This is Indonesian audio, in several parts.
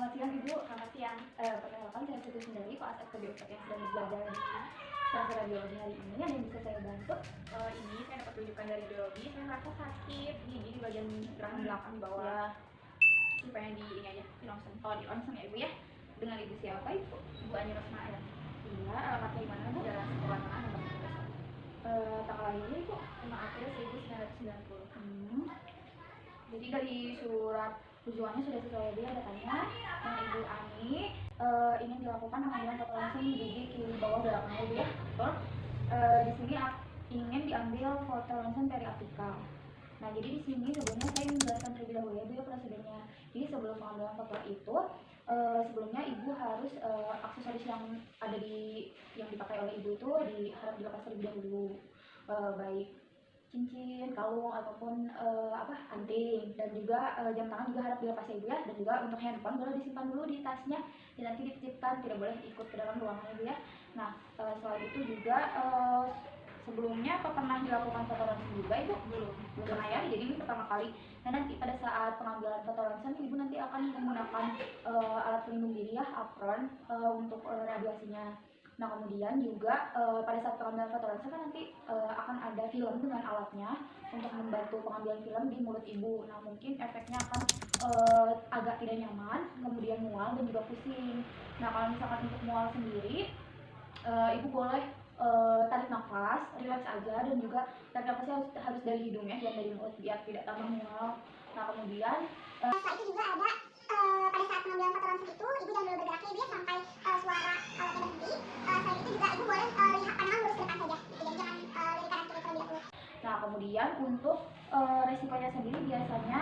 Selamat siang Ibu, selamat siang. Perkenalkan saya Siti Sundari, koas FKB Ustadz yang sedang belajar di kelas radiologi hari ini. Ada yang bisa saya bantu? Ini saya dapat rujukan dari biologi. Saya merasa sakit gigi di bagian rahang belakang bawah. Ya. Ini pengen di ini aja, di ronsen. Oh, di ronsen ya Ibu ya. Dengan Ibu siapa Ibu? Ibu Ani Rosma ya. Iya, alamatnya di mana Bu? Jalan Sekolah Tengah nomor 13. Tanggal lahirnya Ibu? 5 April 1990. Jadi dari surat tujuannya sudah sesuai dia datanya yang Ibu Ani ingin dilakukan pengambilan foto langsung gigi kiri bawah belakang Ibu ya, betul? Di sini ingin diambil foto langsung periapikal. Nah jadi di sini sebelumnya saya menjelaskan terlebih dahulu ya Bu ya prosedurnya. Jadi sebelum pengambilan foto itu sebelumnya Ibu harus aksesoris yang ada yang dipakai oleh Ibu itu harus dilepas terlebih dahulu, baik cincin, kalung ataupun anting, dan juga jam tangan juga harap dilepas ya Ibu ya. Dan juga untuk handphone boleh disimpan dulu di tasnya dan nanti dititipkan, tidak boleh ikut ke dalam ruangan ya Ibu ya. Nah selain itu juga sebelumnya apa pernah dilakukan foto ronsen juga Ibu? Belum pernah ya, jadi ini pertama kali. Nah nanti pada saat pengambilan foto ronsen Ibu nanti akan menggunakan alat pelindung diri ya, apron untuk radiasinya. Nah kemudian juga pada saat pengambilan foto ronsen kan nanti akan ada film dengan alatnya untuk membantu pengambilan film di mulut Ibu. Nah mungkin efeknya akan agak tidak nyaman, kemudian mual dan juga pusing. Nah kalau misalkan untuk mual sendiri, Ibu boleh tarik nafas, relax aja, dan juga tarik nafasnya harus dari hidung ya, jangan dari mulut biar tidak tambah mual. Nah kemudian setelah itu juga ada pada saat pengambilan foto ronsen itu Ibu jangan dulu bergerak ya Ibu ya sampai suara alatnya berhenti. Selain itu juga Ibu boleh lihat pandangan lurus ke depan saja gitu, dan jangan dari kanan kiri terlebih dahulu. Nah kemudian untuk risikonya sendiri biasanya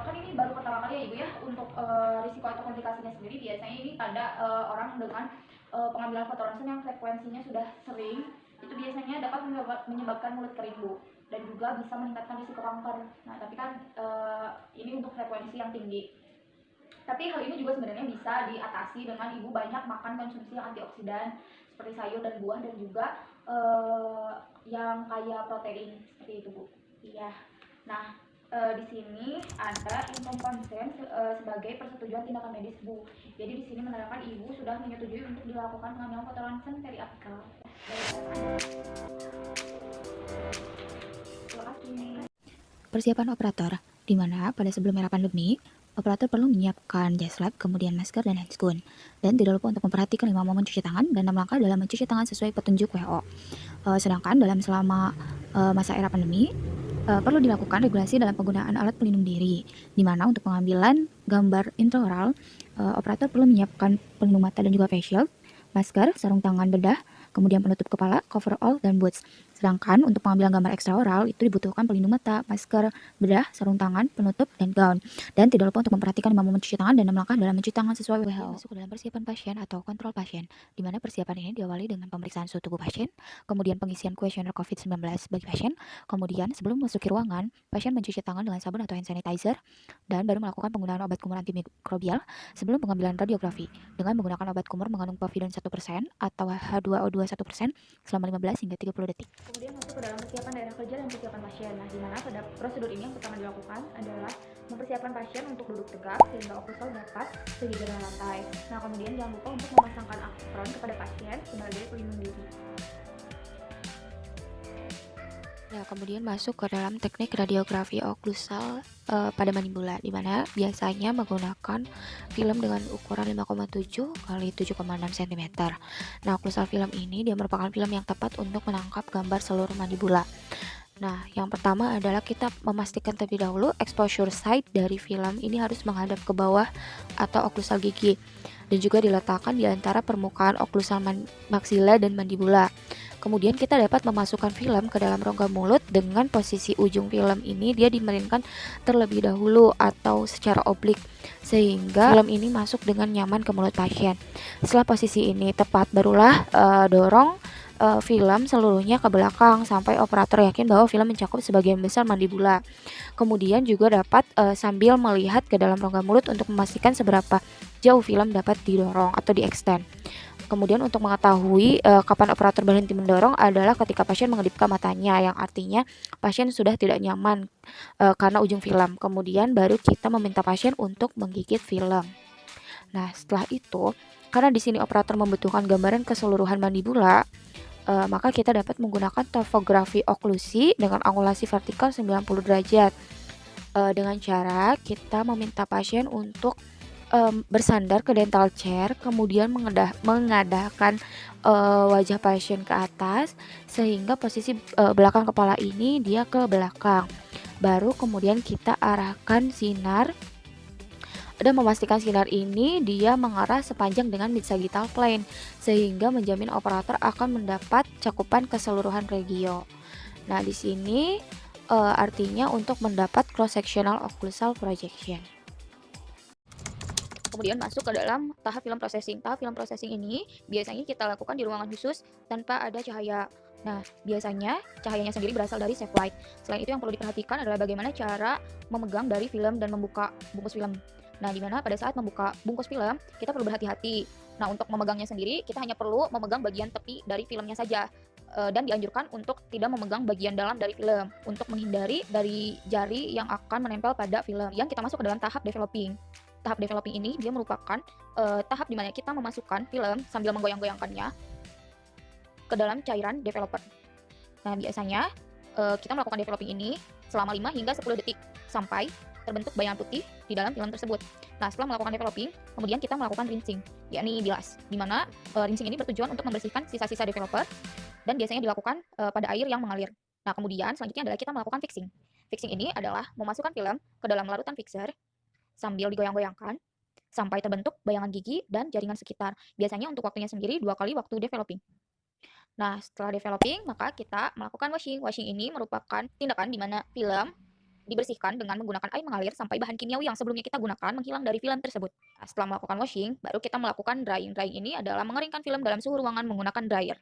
kan ini baru pertama kali ya Ibu ya, untuk risiko atau komplikasinya sendiri biasanya ini pada orang dengan pengambilan foto ronsen yang frekuensinya sudah sering, itu biasanya dapat menyebabkan mulut kering Bu, dan juga bisa meningkatkan risiko kanker. Nah tapi kan ini untuk frekuensi yang tinggi. Tapi hal ini juga sebenarnya bisa diatasi dengan Ibu banyak makan konsumsi yang antioksidan seperti sayur dan buah, dan juga yang kaya protein seperti itu Bu. Iya. Nah di sini ada inform konsen sebagai persetujuan tindakan medis Bu. Jadi di sini menerangkan Ibu sudah menyetujui untuk dilakukan pengambilan foto ronsen periapikal. Terima kasih. Persiapan operator, di mana pada sebelum era pandemi, operator perlu menyiapkan jas lab, kemudian masker dan handscoon. Dan tidak lupa untuk memperhatikan 5 momen cuci tangan dan 6 langkah dalam mencuci tangan sesuai petunjuk WHO. Sedangkan selama masa era pandemi, perlu dilakukan regulasi dalam penggunaan alat pelindung diri, di mana untuk pengambilan gambar intraoral, operator perlu menyiapkan pelindung mata dan juga face shield, masker, sarung tangan bedah, kemudian penutup kepala, coverall, dan boots. Sedangkan untuk pengambilan gambar ekstraoral itu dibutuhkan pelindung mata, masker, bedah, sarung tangan, penutup, dan gaun. Dan tidak lupa untuk memperhatikan 5 momen cuci tangan dan 6 langkah dalam mencuci tangan sesuai WHO. Masuk ke dalam persiapan pasien atau kontrol pasien, di mana persiapan ini diawali dengan pemeriksaan suhu tubuh pasien, kemudian pengisian kuesioner COVID-19 bagi pasien, kemudian sebelum memasuki ruangan, pasien mencuci tangan dengan sabun atau hand sanitizer, dan baru melakukan penggunaan obat kumur antimikrobial sebelum pengambilan radiografi, dengan menggunakan obat kumur mengandung povidone 1% atau H2O2 1% selama 15 hingga 30 detik. Kemudian masuk ke dalam persiapan daerah kerja dan persiapan pasien. Nah, di mana pada prosedur ini yang pertama dilakukan adalah mempersiapkan pasien untuk duduk tegak sehingga oklusal dapat berdiri dengan lantai. Nah, kemudian jangan lupa untuk memasangkan apron kepada pasien sebagai pelindung diri. Ya, kemudian masuk ke dalam teknik radiografi oklusal pada mandibula, di mana biasanya menggunakan film dengan ukuran 5,7 kali 7,6 cm. Nah, oklusal film ini dia merupakan film yang tepat untuk menangkap gambar seluruh mandibula. Nah, yang pertama adalah kita memastikan terlebih dahulu exposure site dari film ini harus menghadap ke bawah atau oklusal gigi, dan juga diletakkan di antara permukaan oklusal maksila dan mandibula. Kemudian kita dapat memasukkan film ke dalam rongga mulut dengan posisi ujung film ini dia dimiringkan terlebih dahulu atau secara oblik, sehingga film ini masuk dengan nyaman ke mulut pasien. Setelah posisi ini tepat, barulah dorong film seluruhnya ke belakang sampai operator yakin bahwa film mencakup sebagian besar mandibula. Kemudian juga dapat sambil melihat ke dalam rongga mulut untuk memastikan seberapa jauh film dapat didorong atau diextend. Kemudian untuk mengetahui kapan operator berhenti mendorong adalah ketika pasien mengedipkan matanya, yang artinya pasien sudah tidak nyaman karena ujung film. Kemudian baru kita meminta pasien untuk menggigit film. Nah, setelah itu, karena di sini operator membutuhkan gambaran keseluruhan mandibula, maka kita dapat menggunakan topografi oklusi dengan angulasi vertikal 90 derajat. Dengan cara kita meminta pasien untuk bersandar ke dental chair, kemudian mengadahkan wajah pasien ke atas sehingga posisi belakang kepala ini dia ke belakang. Baru kemudian kita arahkan sinar dan memastikan sinar ini dia mengarah sepanjang dengan mid sagittal plane sehingga menjamin operator akan mendapat cakupan keseluruhan regio. Nah, di sini artinya untuk mendapat cross sectional occlusal projection. Kemudian masuk ke dalam tahap film processing. Tahap film processing ini biasanya kita lakukan di ruangan khusus tanpa ada cahaya. Nah, biasanya cahayanya sendiri berasal dari safe light. Selain itu yang perlu diperhatikan adalah bagaimana cara memegang dari film dan membuka bungkus film. Nah, di mana pada saat membuka bungkus film, kita perlu berhati-hati. Nah, untuk memegangnya sendiri, kita hanya perlu memegang bagian tepi dari filmnya saja. Dan dianjurkan untuk tidak memegang bagian dalam dari film untuk menghindari dari jari yang akan menempel pada film. Yang kita masuk ke dalam tahap developing. Tahap developing ini dia merupakan tahap di mana kita memasukkan film sambil menggoyang-goyangkannya ke dalam cairan developer. Nah, biasanya kita melakukan developing ini selama 5 hingga 10 detik sampai terbentuk bayangan putih di dalam film tersebut. Nah, setelah melakukan developing, kemudian kita melakukan rinsing, yakni bilas, di mana rinsing ini bertujuan untuk membersihkan sisa-sisa developer dan biasanya dilakukan pada air yang mengalir. Nah, kemudian selanjutnya adalah kita melakukan fixing. Fixing ini adalah memasukkan film ke dalam larutan fixer sambil digoyang-goyangkan sampai terbentuk bayangan gigi dan jaringan sekitar. Biasanya untuk waktunya sendiri 2 kali waktu developing. Nah, setelah developing, maka kita melakukan washing. Washing ini merupakan tindakan di mana film dibersihkan dengan menggunakan air mengalir sampai bahan kimiawi yang sebelumnya kita gunakan menghilang dari film tersebut. Nah, setelah melakukan washing, baru kita melakukan drying. Drying ini adalah mengeringkan film dalam suhu ruangan menggunakan dryer.